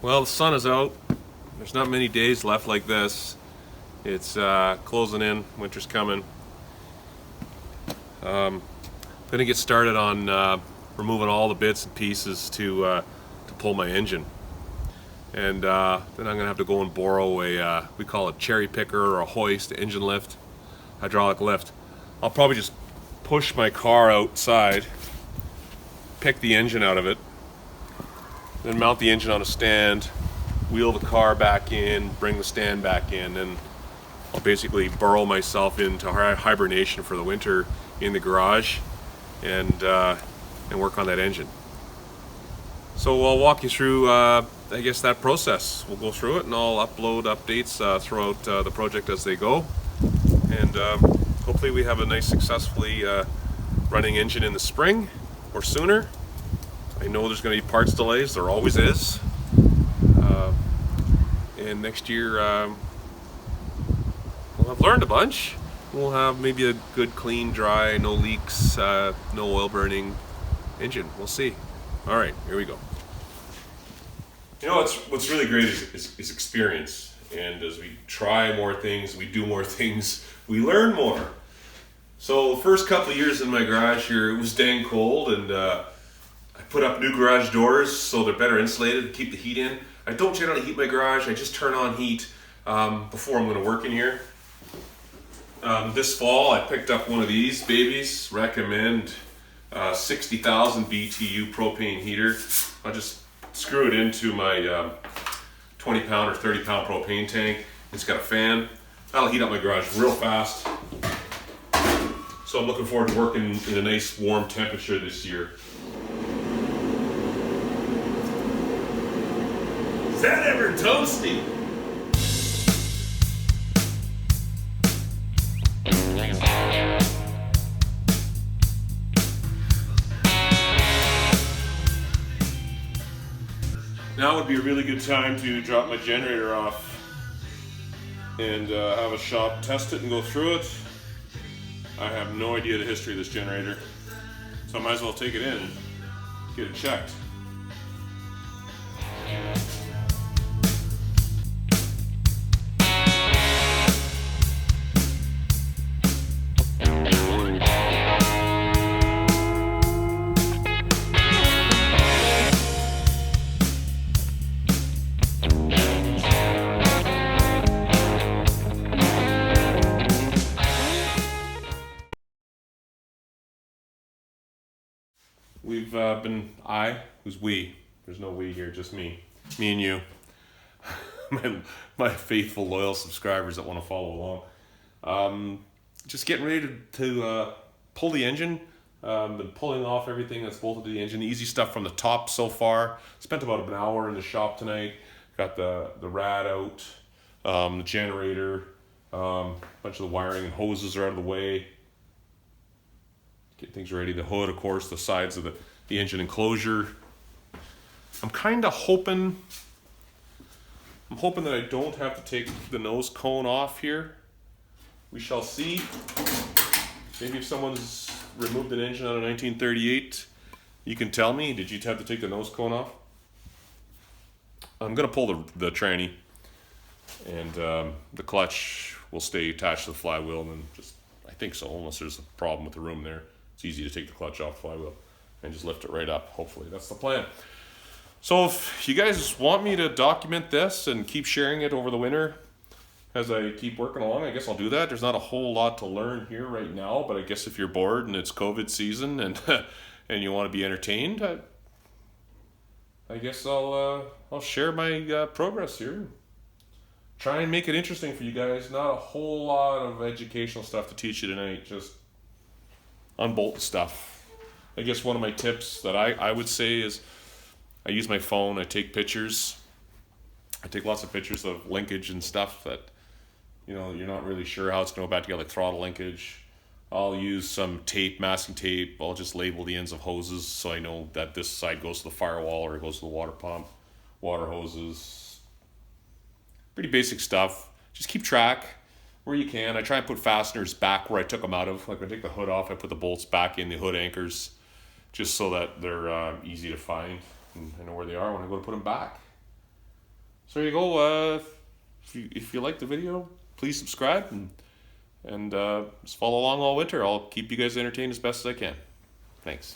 Well, the sun is out. There's not many days left like this. It's closing in. Winter's coming. Gonna get started on removing all the bits and pieces to pull my engine, and then I'm gonna have to go and borrow a we call it cherry picker or a hoist, engine lift, hydraulic lift. I'll probably just push my car outside, pick the engine out of it, then mount the engine on a stand, wheel the car back in, bring the stand back in, and I'll basically burrow myself into hibernation for the winter in the garage and work on that engine. So I'll walk you through, I guess, that process. We'll go through it and I'll upload updates throughout the project as they go. And hopefully we have a nice, successfully running engine in the spring or sooner. I know there's going to be parts delays, there always is. And next year we'll have learned a bunch. We'll have maybe a good, clean, dry, no leaks, no oil burning engine. We'll see. All right, here we go. You know, what's really great is experience. And as we try more things, we do more things, we learn more. So the first couple of years in my garage here, it was dang cold, and I put up new garage doors so they're better insulated to keep the heat in. I don't generally heat my garage, I just turn on heat before I'm going to work in here. This fall I picked up one of these babies, recommend 60,000 BTU propane heater. I'll just screw it into my 20 pound or 30 pound propane tank. It's got a fan. That'll heat up my garage real fast. So I'm looking forward to working in a nice warm temperature this year. Is that ever toasty? Now would be a really good time to drop my generator off and have a shop test it and go through it. I have no idea the history of this generator, so I might as well take it in and get it checked. We've been, who's we? There's no we here, just me and you. my faithful, loyal subscribers that want to follow along. Just getting ready to pull the engine. Been pulling off everything that's bolted to the engine. Easy stuff from the top so far. Spent about an hour in the shop tonight. Got the rad out, the generator, bunch of the wiring and hoses are out of the way. Get things ready. The hood, of course, the sides of the engine enclosure. I'm kind of hoping that I don't have to take the nose cone off here. We shall see. Maybe if someone's removed an engine out of 1938, you can tell me, did you have to take the nose cone off? I'm going to pull the tranny, and the clutch will stay attached to the flywheel, and then I think so, unless there's a problem with the room there. It's easy to take the clutch off the flywheel and just lift it right up. Hopefully that's the plan. So if you guys want me to document this and keep sharing it over the winter as I keep working along, I guess I'll do that. There's not a whole lot to learn here right now, but I guess if you're bored and it's COVID season and and you want to be entertained, I guess I'll share my progress here. Try and make it interesting for you guys. Not a whole lot of educational stuff to teach you tonight. Just unbolt the stuff. I guess one of my tips that I would say is I use my phone. I take pictures. I take lots of pictures of linkage and stuff that, you know, you're not really sure how it's going to go back together, like throttle linkage. I'll use some tape, masking tape. I'll just label the ends of hoses so I know that this side goes to the firewall or it goes to the water pump, water hoses. Pretty basic stuff. Just keep track where you can. I try and put fasteners back where I took them out of. Like when I take the hood off, I put the bolts back in the hood anchors just so that they're easy to find and I know where they are when I go to put them back. So there you go. If you like the video, please subscribe and just follow along all winter. I'll keep you guys entertained as best as I can. Thanks.